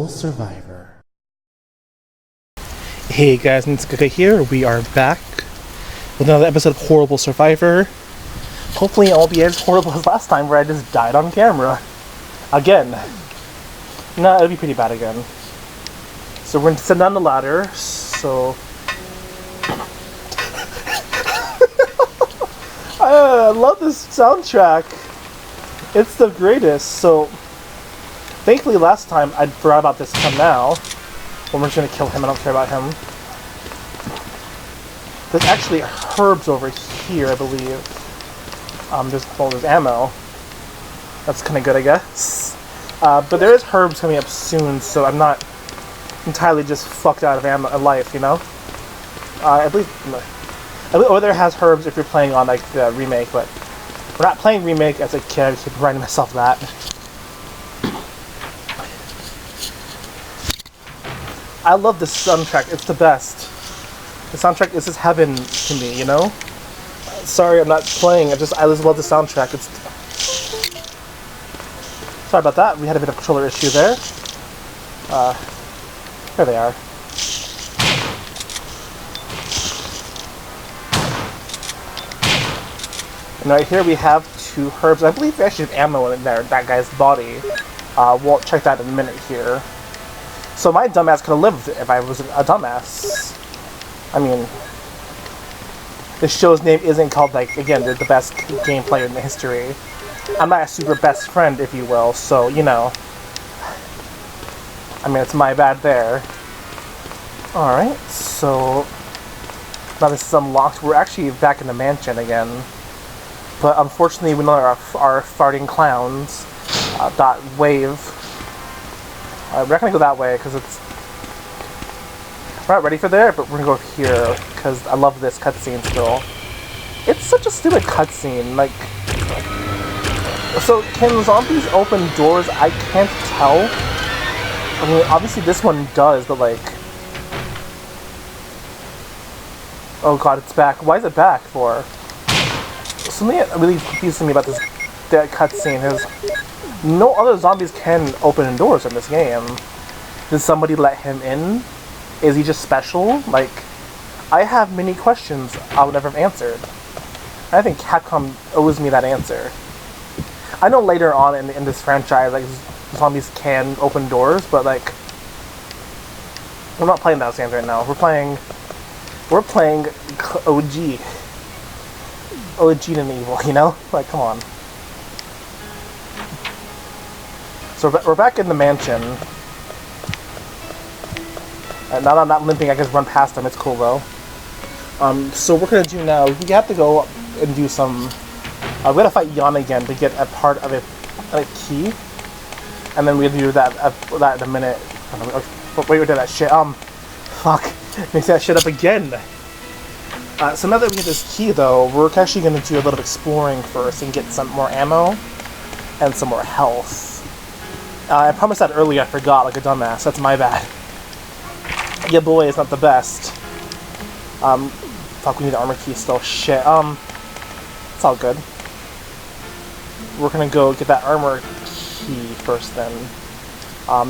Survivor. Hey guys, Nitsuka here. We are back with another episode of Horrible Survivor. Hopefully it won't be as horrible as last time where I just died on camera. Again. No, it'll be pretty bad again. So we're going to sit down the ladder, so... I love this soundtrack. It's the greatest. So, thankfully last time I forgot about this until now. When we're just gonna kill him, I don't care about him. There's actually herbs over here, I believe. There's ammo. That's kind of good, I guess. But there is herbs coming up soon, so I'm not entirely just fucked out of ammo life, you know. I believe over there has herbs if you're playing on like the remake, but we're not playing remake as a kid. I keep reminding myself that. I love this soundtrack. It's the best. The soundtrack is just heaven to me, you know? Sorry, I'm not playing. I just love the soundtrack. Sorry about that. We had a bit of a controller issue there. There they are. And right here we have 2 herbs. I believe we actually have ammo in there, that guy's body. We'll check that in a minute here. So my dumbass could have lived if I was a dumbass. I mean, this show's name isn't called, like, again, they're the best game player in the history. I'm not a super best friend, if you will, so, you know. I mean, it's my bad there. Alright, so... now this is unlocked. We're actually back in the mansion again. But unfortunately, we know our farting clowns dot wave. We're not gonna go that way because it's... we're not ready for there, but we're gonna go here because I love this cutscene still. It's such a stupid cutscene. Like, so can zombies open doors? I can't tell. I mean, obviously this one does, but like, oh god, it's back. Why is it back for? Something that really confused me about this cutscene is no other zombies can open doors in this game. Did somebody let him in? Is he just special? Like, I have many questions I would never have answered. I think Capcom owes me that answer. I know later on in this franchise, like, zombies can open doors, but like, we're not playing those games right now. We're playing OG. OG and evil, you know? Like, come on. So we're back in the mansion. Now that I'm not limping, I can just run past them. It's cool, though. So what we're going to do now, we have to go and do some... we're going to fight Jan again to get a part of a key. And then we'll do that in a minute. Wait, we did that shit. Fuck. Mix that shit up again. So now that we get this key, though, we're actually going to do a little exploring first and get some more ammo and some more health. I promised that earlier, I forgot, like a dumbass. That's my bad. Yeah, boy, it's not the best. Fuck, we need the armor key still. Shit, it's all good. We're gonna go get that armor key first, then.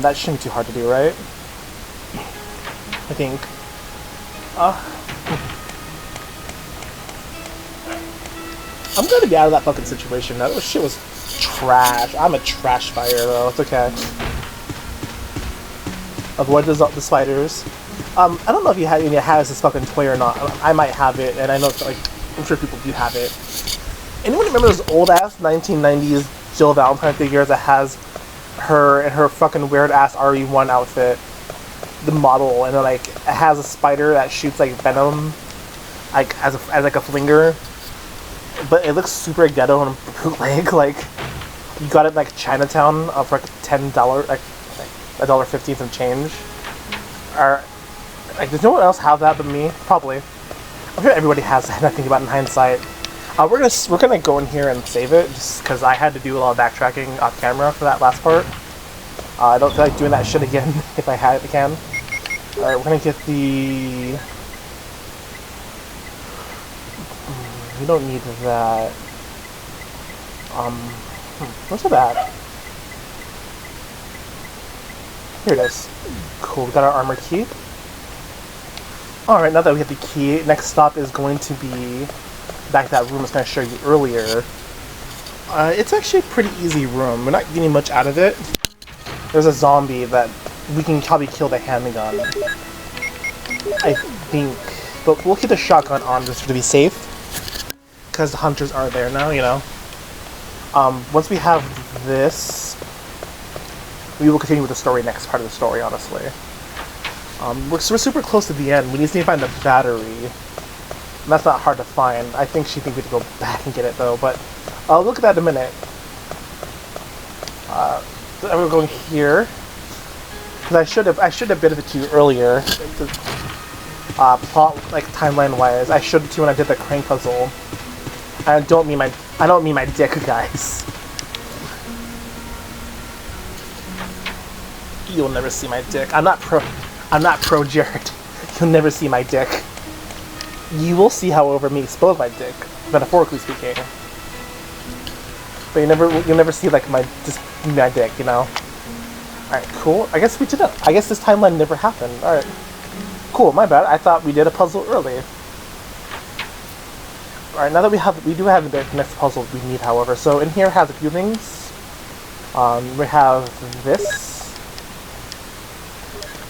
That shouldn't be too hard to do, right? I think. I'm gonna be out of that fucking situation now. That shit was trash. I'm a trash fire, though. It's okay. Avoid the spiders. I don't know if you have this fucking toy or not. I might have it, and I know, like, I'm sure people do have it. Anyone remember those old-ass 1990s Jill Valentine figures that has her in her fucking weird-ass RE1 outfit? The model, and then, like, it has a spider that shoots, like, venom, like, as like a flinger. But it looks super ghetto and bootleg. Like, you got it in, like, Chinatown for like $10, like $1.50 some change. Or, like, does no one else have that but me? Probably. I'm sure everybody has that. I think about it in hindsight. We're gonna go in here and save it just because I had to do a lot of backtracking off camera for that last part. I don't feel like doing that shit again if I can. All right, we're gonna get the. We don't need that. What's that? Here it is. Cool, we got our armor key. Alright, now that we have the key, next stop is going to be back to that room I was going to show you earlier. It's actually a pretty easy room. We're not getting much out of it. There's a zombie that we can probably kill the handgun, I think. But we'll keep the shotgun on just to be safe, because the hunters are there now, you know. Once we have this, we will continue with the story, next part of the story, honestly. We're super close to the end. We need to find the battery. And that's not hard to find. I think she thinks we have to go back and get it, though, but I'll look at that in a minute. We're going here. Because I should have bid it to you earlier. Plot, like, timeline-wise. I should have too when I did the crank puzzle. I don't mean my dick, guys. You'll never see my dick. I'm not pro Jared. You'll never see my dick. You will see, however, me expose my dick, metaphorically speaking. But you'll never see like my dick, you know. Alright, cool. I guess we did it. I guess this timeline never happened. Alright. Cool, my bad. I thought we did a puzzle early. Alright, now that we do have the next puzzle we need, however. So in here has a few things. We have this.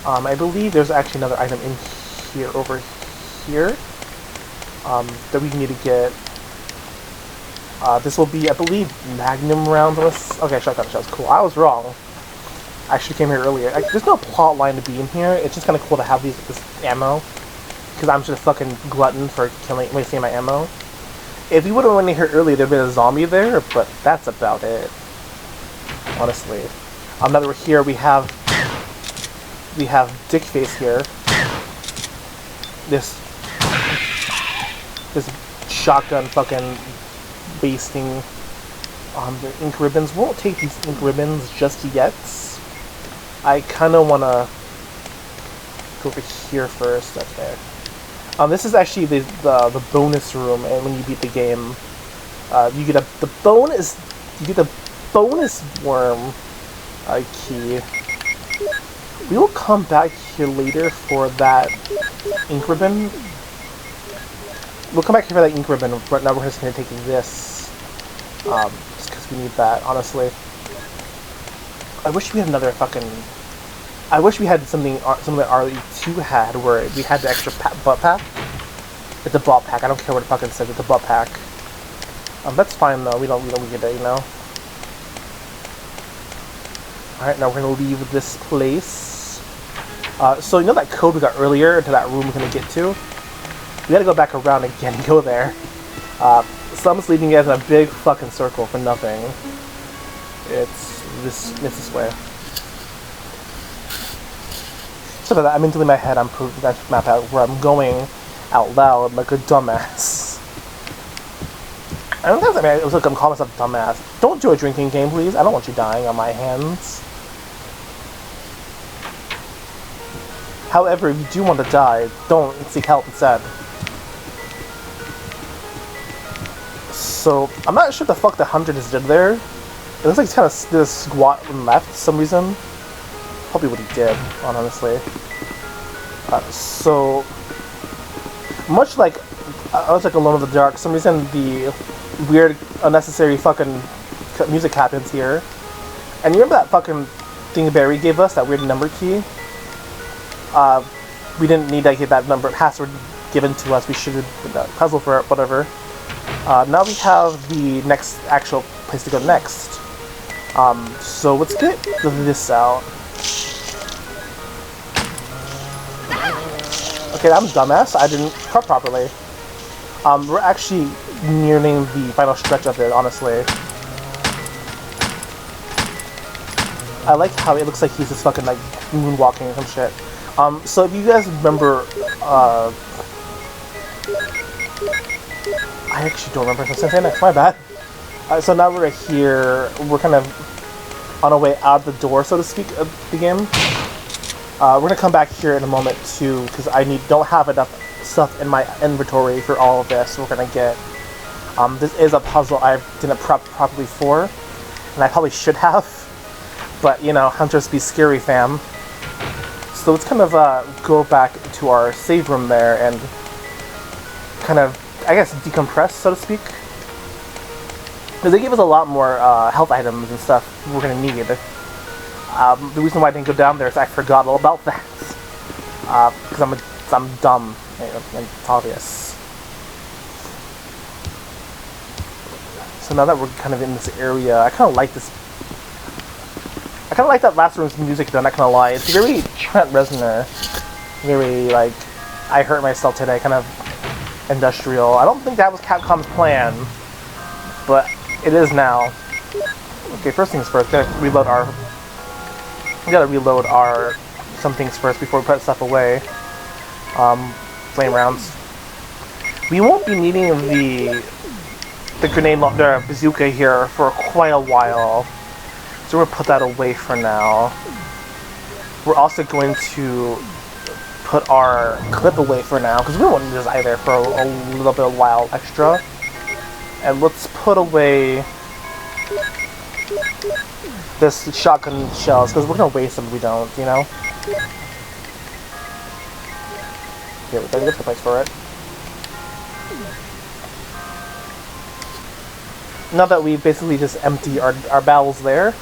I believe there's actually another item in here, over here, that we need to get. This will be, I believe, magnum rounds. Okay, shotgun shells. Cool. I was wrong. I actually came here earlier. There's no plot line to be in here. It's just kind of cool to have this ammo, because I'm just a fucking glutton for wasting my ammo. If we would have went in here earlier, there'd been a zombie there, but that's about it. Honestly. Now that we're here, we have Dick Face here. This shotgun fucking wasting the ink ribbons. Won't take these ink ribbons just yet. I kind of want to go over here first. Okay. This is actually the bonus room, and when you beat the game, you get the bonus worm key. We will come back here later for that ink ribbon. We'll come back here for that ink ribbon, but now we're just going to take this. Just because we need that, honestly. I wish we had another fucking... I wish we had something that RE2 had, where we had the extra butt pack. It's a butt pack, I don't care what it fucking says, it's a butt pack. That's fine though, we don't get it, you know? Alright, now we're going to leave this place. So you know that code we got earlier to that room we're going to get to? We gotta go back around again and go there. So I'm just leaving you guys in a big fucking circle for nothing. It's this way. So about that, I'm mentally in my head, I'm proving that map out where I'm going out loud like a dumbass. I don't think it was like I'm calling myself a dumbass. Don't do a drinking game, please. I don't want you dying on my hands. However, if you do want to die, don't seek help instead. So, I'm not sure what the fuck the hunter just did there. It looks like he's kind of did a squat and left for some reason. Probably what he did, honestly. So, much like I was like Alone in the Dark, for some reason the weird, unnecessary fucking music happens here. And you remember that fucking thing Barry gave us, that weird number key? We didn't need to get that number password given to us. We should have done a puzzle for it, whatever. Now we have the next actual place to go next. So let's get this out. Okay, I'm a dumbass. I didn't prep properly. We're actually nearing the final stretch of it, honestly. I like how it looks like he's just fucking like moonwalking or some shit. So if you guys remember, I actually don't remember. So next, my bad. So now we're here. We're kind of on our way out the door, so to speak, of the game. We're gonna come back here in a moment too, because I don't have enough stuff in my inventory for all of this. So we're gonna get. This is a puzzle I didn't prep properly for, and I probably should have. But you know, hunters be scary, fam. So let's kind of go back to our save room there and kind of, I guess, decompress, so to speak. Because they gave us a lot more health items and stuff we're going to need. The reason why I didn't go down there is I forgot all about that. Because I'm dumb, and it's obvious. So now that we're kind of in this area, I kind of like this. I kind of like that last room's music, though, not gonna lie. It's very Trent Reznor. Very, like, I hurt myself today, kind of industrial. I don't think that was Capcom's plan, but it is now. Okay, first things first, we gotta reload our some things first before we put stuff away. Flame rounds. We won't be needing the grenade launcher bazooka here for quite a while. So we're going to put that away for now. We're also going to put our clip away for now, because we won't need this either for a little bit of while extra. And let's put away this shotgun shells, because we're going to waste them if we don't, you know? Yeah, we get the place for it. Now that we basically just empty our barrels there,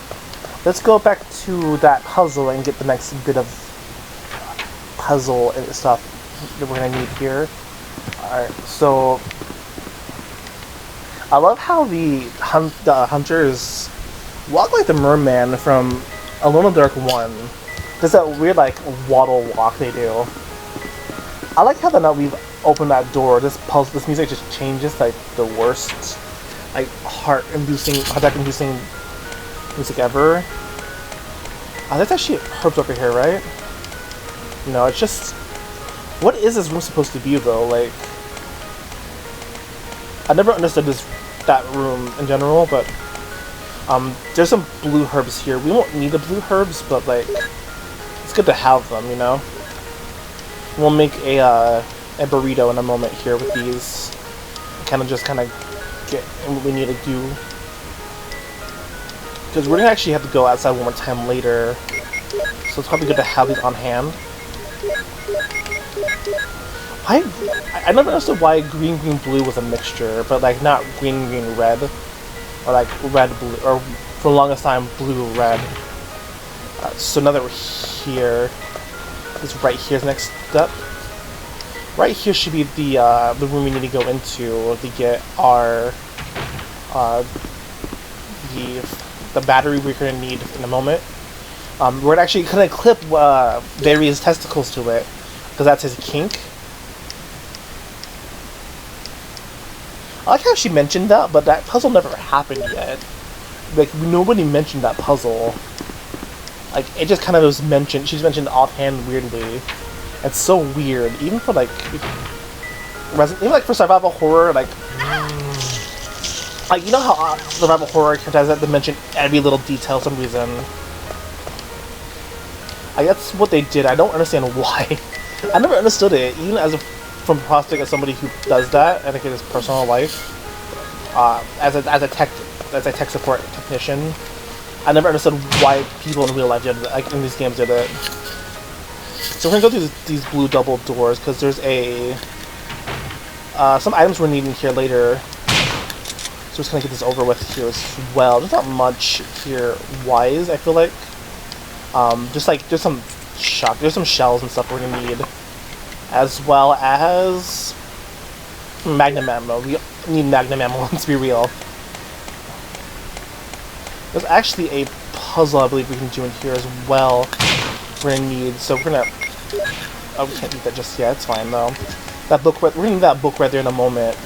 let's go back to that puzzle and get the next bit of puzzle and stuff that we're gonna need here. Alright, so I love how the hunters walk like the merman from Alone in the Dark 1. There's that weird, like, waddle walk they do. I like how now we've opened that door, this music just changes, like, the worst, like, heart attack inducing music ever. That's actually herbs over here, right? No, it's just... What is this room supposed to be, though? Like... I never understood that room in general, but... there's some blue herbs here. We won't need the blue herbs, but, like... It's good to have them, you know? We'll make a burrito in a moment here with these. Kind of get what we need to do. Because we're gonna actually have to go outside one more time later. So it's probably good to have these on hand. I never understood why green, blue was a mixture, but like not green, red. Or like red, blue, or for the longest time, blue, red. So now that we're here, this right here's the next step. Right here should be the room we need to go into to get our the battery we're gonna need in a moment. We're actually gonna clip Barry's testicles to it because that's his kink. I like how she mentioned that, but that puzzle never happened yet. Like, nobody mentioned that puzzle. Like, it just kind of was mentioned. She's mentioned offhand weirdly. It's so weird, even for like, even like for survival horror, like you know how survival horror has that to mention every little detail for some reason. Like, that's what they did. I don't understand why. I never understood it, even from the prospect of somebody who does that, I think in his personal life, as a tech support technician. I never understood why people in real life did it, like in these games did it. So we're gonna go through these blue double doors because there's some items we're needing here later. So we're just gonna get this over with here as well. There's not much here wise, I feel like. There's some shells and stuff we're gonna need, as well as magnum ammo. We need magnum ammo, let's be real. There's actually a puzzle I believe we can do in here as well. We're gonna need, so we're gonna. Oh, we can't eat that just yet. It's fine though. That book, we're gonna need that book right there in a moment.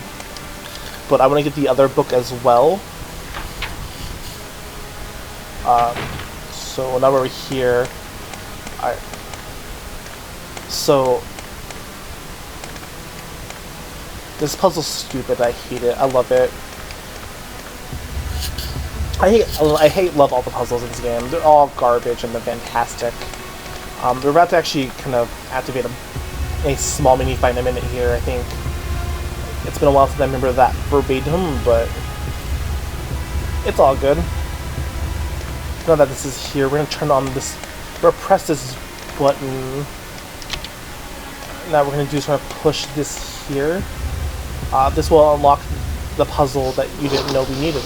But I want to get the other book as well. So now we're here. Alright. So this puzzle's stupid. I hate it. I love it. I love all the puzzles in this game. They're all garbage and they're fantastic. We're about to actually kind of activate a small mini fight in a minute here, I think. It's been a while since I remember that verbatim, but it's all good. Now that this is here, we're gonna turn on this, we're gonna press this button. Now we're going to do is sort of push this here. This will unlock the puzzle that you didn't know we needed.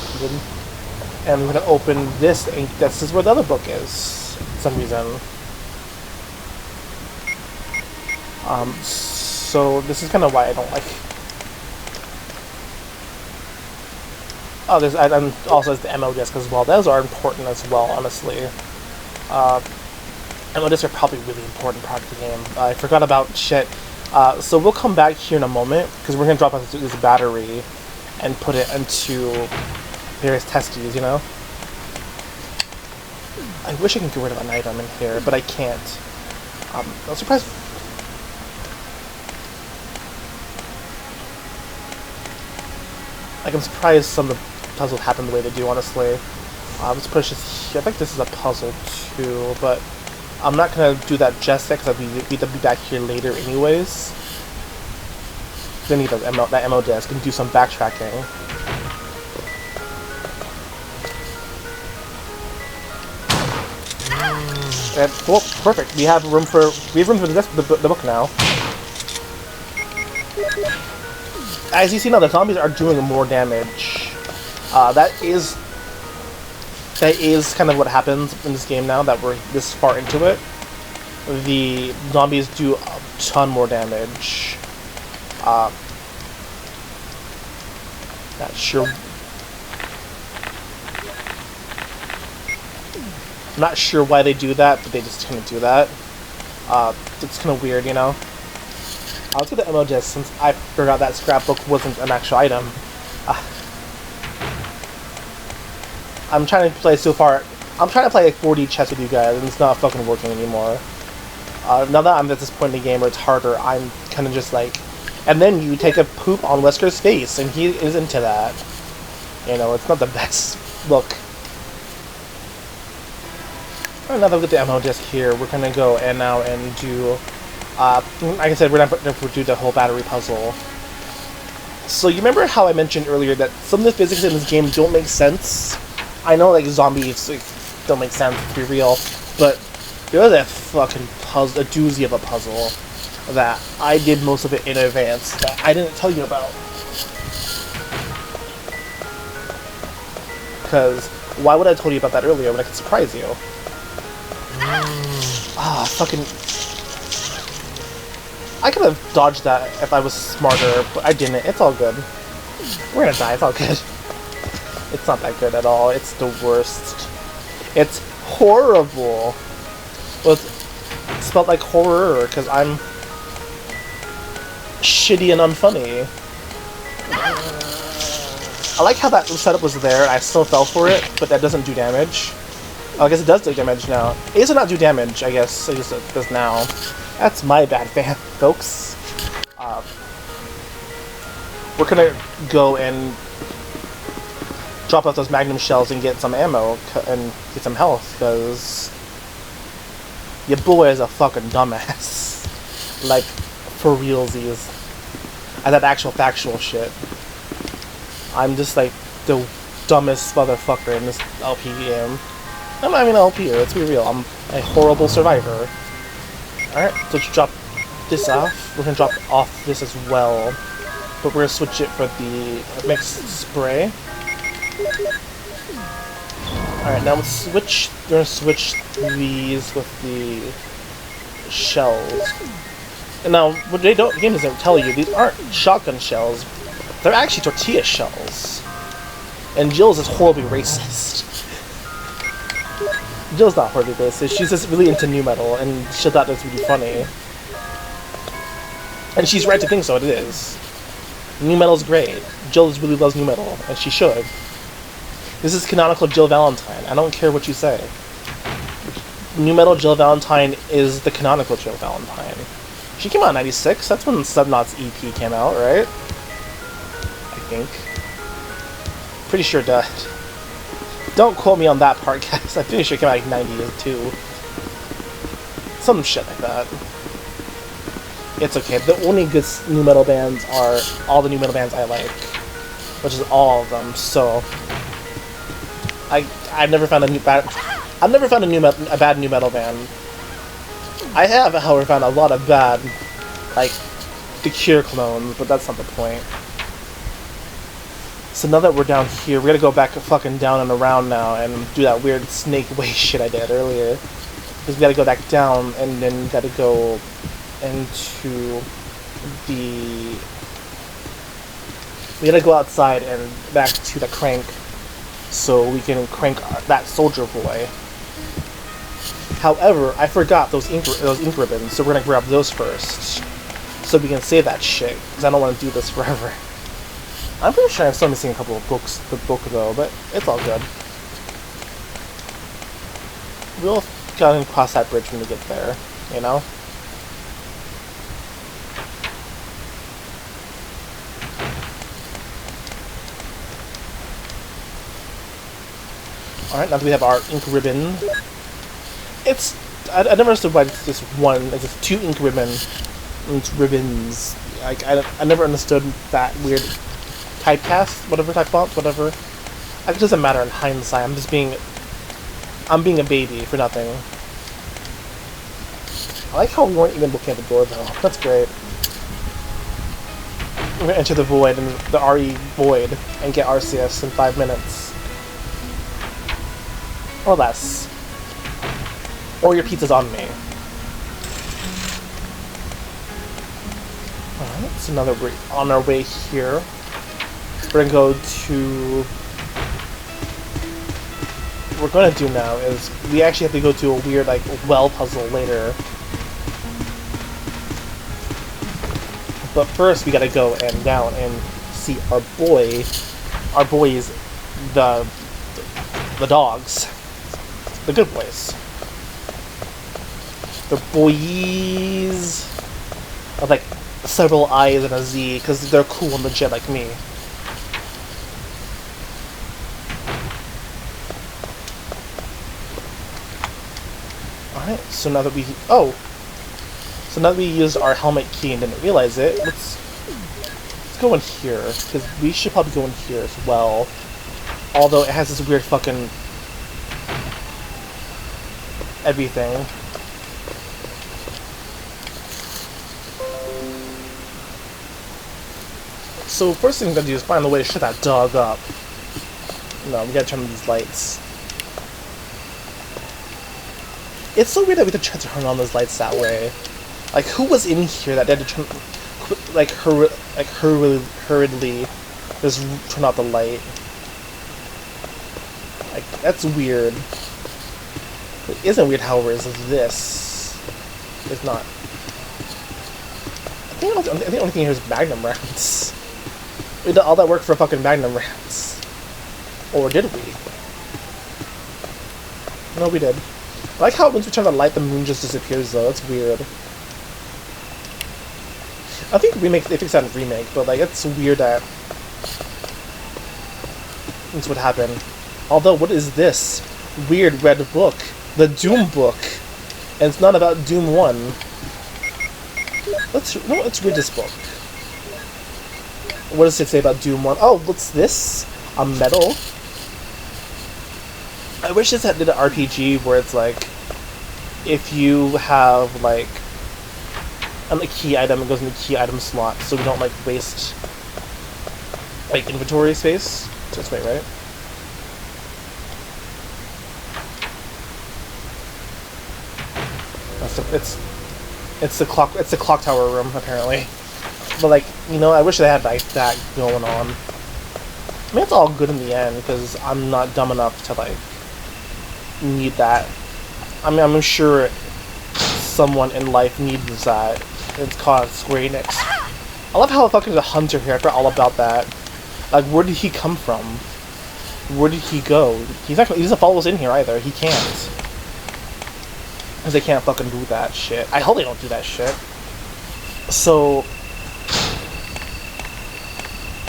And we're going to open this, and this is where the other book is, for some reason. So this is kind of why I don't like... Oh, and also there's the MO disc as well. Those are important as well, honestly. MO discs are probably a really important part of the game. I forgot about shit. So we'll come back here in a moment, because we're going to drop out this battery and put it into various testes, you know? I wish I could get rid of an item in here, but I can't. I'm surprised... Like, I'm surprised some of the puzzles happen the way they do, honestly. Let's push this here. I think this is a puzzle, too, but I'm not going to do that just yet, because I'll be back here later anyways. Then need that MO disc and do some backtracking. And, well, perfect. We have room for the book now. As you see now, the zombies are doing more damage. That is kind of what happens in this game now that we're this far into it. The zombies do a ton more damage. Not sure. Not sure why they do that, but they just kind of do that. It's kind of weird, you know. Let's get the MO disc since I forgot that scrapbook wasn't an actual item. I'm trying to play so far. I'm trying to play like 4D chess with you guys, and it's not fucking working anymore. Now that I'm at this point in the game where it's harder, I'm kind of just like. And then you take a poop on Wesker's face, and he is into that. You know, it's not the best look. Alright, now that we get the MO disc here, we're gonna go and now and do. Like I said, we're not going to do the whole battery puzzle. So you remember how I mentioned earlier that some of the physics in this game don't make sense? I know, like, zombies don't make sense, to be real, but there was a fucking puzzle, a doozy of a puzzle, that I did most of it in advance that I didn't tell you about. Because why would I have told you about that earlier when I could surprise you? Fucking... I could have dodged that if I was smarter, but I didn't. It's all good. We're gonna die, it's all good. It's not that good at all. It's the worst. It's horrible. Well, it's spelled like horror, because I'm shitty and unfunny. I like how that setup was there, and I still fell for it, but that doesn't do damage. Oh, I guess it does do damage now. It does not do damage, I guess. It just does now. That's my bad, folks. We're gonna go and drop off those magnum shells and get some ammo and get some health, because your boy is a fucking dumbass. Like, for realsies. I that actual factual shit. I'm just like the dumbest motherfucker in this LP game. I'm not even an LP, let's be real. I'm a horrible survivor. Alright, so let's drop this off. We're gonna drop off this as well. But we're gonna switch it for the mixed spray. Alright, now let's switch. We're gonna switch these with the shells. And now, what the game doesn't tell you, these aren't shotgun shells. They're actually tortilla shells. And Jill's is horribly racist. Jill's not horribly racist. She's just really into nu metal, and she thought this would be funny. And she's right to think so. It is. Nu metal's great. Jill really loves nu metal, and she should. This is canonical Jill Valentine. I don't care what you say. Nu metal Jill Valentine is the canonical Jill Valentine. She came out in '96. That's when Subnaut's EP came out, right? I think. Pretty sure it does. Don't quote me on that part, guys. I'm pretty sure it came out like '92. Some shit like that. It's okay. The only good nu metal bands are all the nu metal bands I like, which is all of them. So I've never found a bad nu metal band. I have, however, found a lot of bad, like, the Cure clones, but that's not the point. So now that we're down here, we gotta go back fucking down and around now and do that weird snake way shit I did earlier. Because we gotta go back down and then we gotta go into the... We gotta go outside and back to the crank so we can crank that soldier boy. However, I forgot those ink ribbons, so we're gonna grab those first so we can save that shit, because I don't want to do this forever. I'm pretty sure I'm still missing a couple of books, the book though, but it's all good. We'll gotta cross that bridge when we get there, you know? Alright, now that we have our ink ribbon. I never understood why it's just one, it's just two ink ribbons. Like, I never understood that weird typecast, whatever, type font, whatever. It doesn't matter in hindsight, I'm being a baby for nothing. I like how we weren't even looking at the door though, that's great. We're gonna enter the void, and the RE void, and get RCS in 5 minutes. Or less. Or your pizza's on me. Alright, so now that we're on our way here, we're gonna go to... What we're gonna do now is, we actually have to go to a weird, like, well puzzle later. But first we gotta go and down and see our boys, the dogs. The good boys. The boys of like several I's and a Z, because they're cool and legit like me. Alright, so now that we used our helmet key and didn't realize it, let's go in here, because we should probably go in here as well. Although it has this weird fucking everything. So first thing we gotta do is find a way to shut that dog up. No, we gotta turn on these lights. It's so weird that we had to try to turn on those lights that way. Like, who was in here that they had to turn, like, hurriedly just turn out the light? Like, that's weird. What isn't weird, however, is this. It's not. I think the only thing here is Magnum rounds. We did all that work for fucking Magnum rounds. Or did we? No, we did. I like how once we turn the light, the moon just disappears, though. That's weird. I think they fixed that in Remake, but, like, it's weird that this would happen. Although, what is this weird red book? The Doom book. And it's not about Doom 1. Let's read this book. What does it say about Doom 1? Oh, what's this? A medal? I wish this did an RPG where it's like, if you have, like, a key item, it goes in the key item slot, so we don't, like, waste, like, inventory space. Just wait, right? It's the clock tower room, apparently. But, like, you know, I wish they had, like, that going on. I mean, it's all good in the end, because I'm not dumb enough to, like, need that. I mean, I'm sure someone in life needs that. It's called Square Enix. I love how fucking the hunter here, I forgot all about that. Like, where did he come from? Where did he go? He doesn't follow us in here either. He can't. Because they can't fucking do that shit. I hope they don't do that shit. So,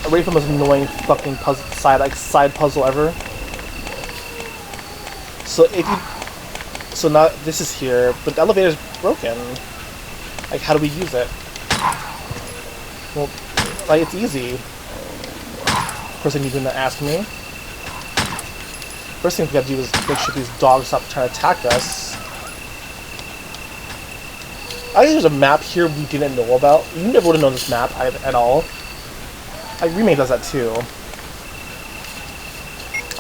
away from this annoying fucking side puzzle ever. So now this is here, but the elevator's broken. Like, how do we use it? Well, like, it's easy. Of course, I need to ask me. First thing we gotta do is make sure these dogs stop trying to attack us. I guess there's a map here we didn't know about. You never would have known this map at all. Like, Remake does that too.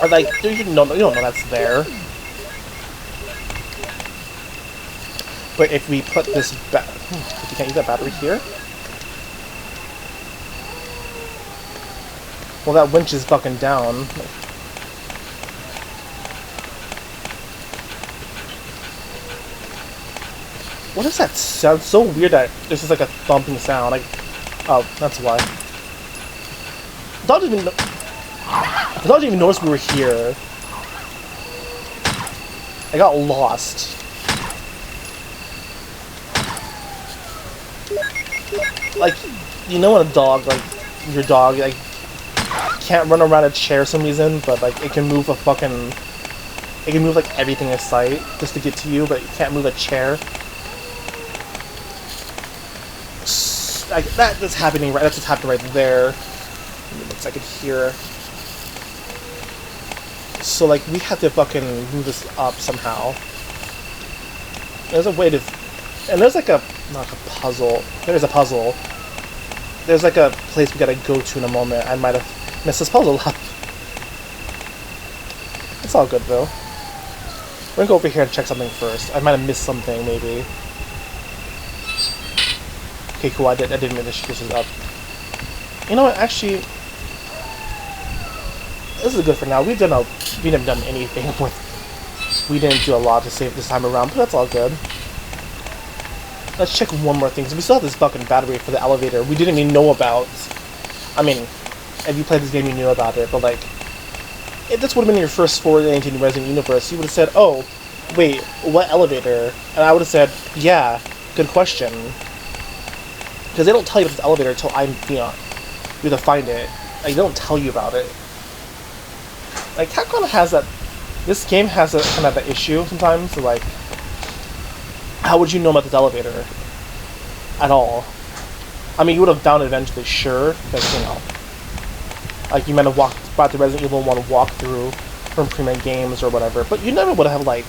Or like, you don't know that's there. But if we put this back... you can't use that battery here? Well, that winch is fucking down. What is that sound? So weird that this is like a thumping sound. Like, oh, that's why. I didn't even notice we were here. I got lost. Like, you know when a dog, like, your dog, like, can't run around a chair for some reason, but, like, it can move a fucking... It can move, like, everything in sight just to get to you, but it can't move a chair. Like, that's happening right... That's just happening right there. It looks like I could hear... So, like, we have to fucking move this up somehow. There's a way to... And there's, like, a... Not like a puzzle. There's a puzzle. There's, like, a place we gotta go to in a moment. I might have messed this puzzle up. It's all good, though. We're gonna go over here and check something first. I might have missed something, maybe. Okay, cool. I didn't mean to shoot this up. You know what? Actually... This is good for now. We haven't done anything with... We didn't do a lot to save this time around, but that's all good. Let's check one more thing. So we still have this fucking battery for the elevator we didn't even know about. I mean, if you played this game, you knew about it, but like... If this would have been your first foray into the Resident universe, you would have said, oh, wait, what elevator? And I would have said, yeah, good question. Because they don't tell you about this elevator until you have to find it. Like, they don't tell you about it. Like, Capcom has that... This game has a kind of that issue sometimes, so like... How would you know about this elevator? At all. I mean, you would have found it eventually, sure, because, you know... Like, you might have walked by the Resident Evil 1 walkthrough from pre-made games or whatever, but you never would have, like,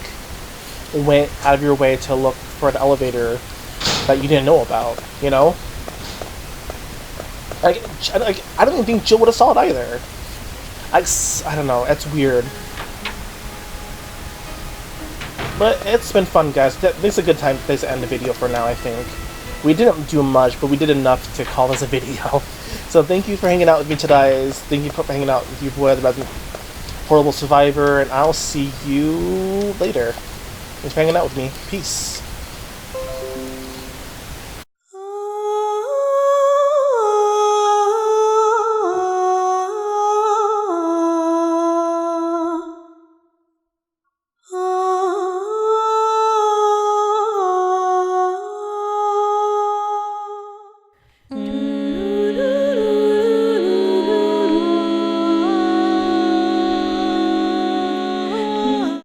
went out of your way to look for an elevator that you didn't know about, you know? Like, I don't even think Jill would have saw it either. I don't know, it's weird. But it's been fun, guys. This is a good place to end the video for now, I think. We didn't do much, but we did enough to call this a video. So thank you for hanging out with me today. Thank you for hanging out with your boy, the Resident Horrorble Survivor, and I'll see you later. Thanks for hanging out with me. Peace.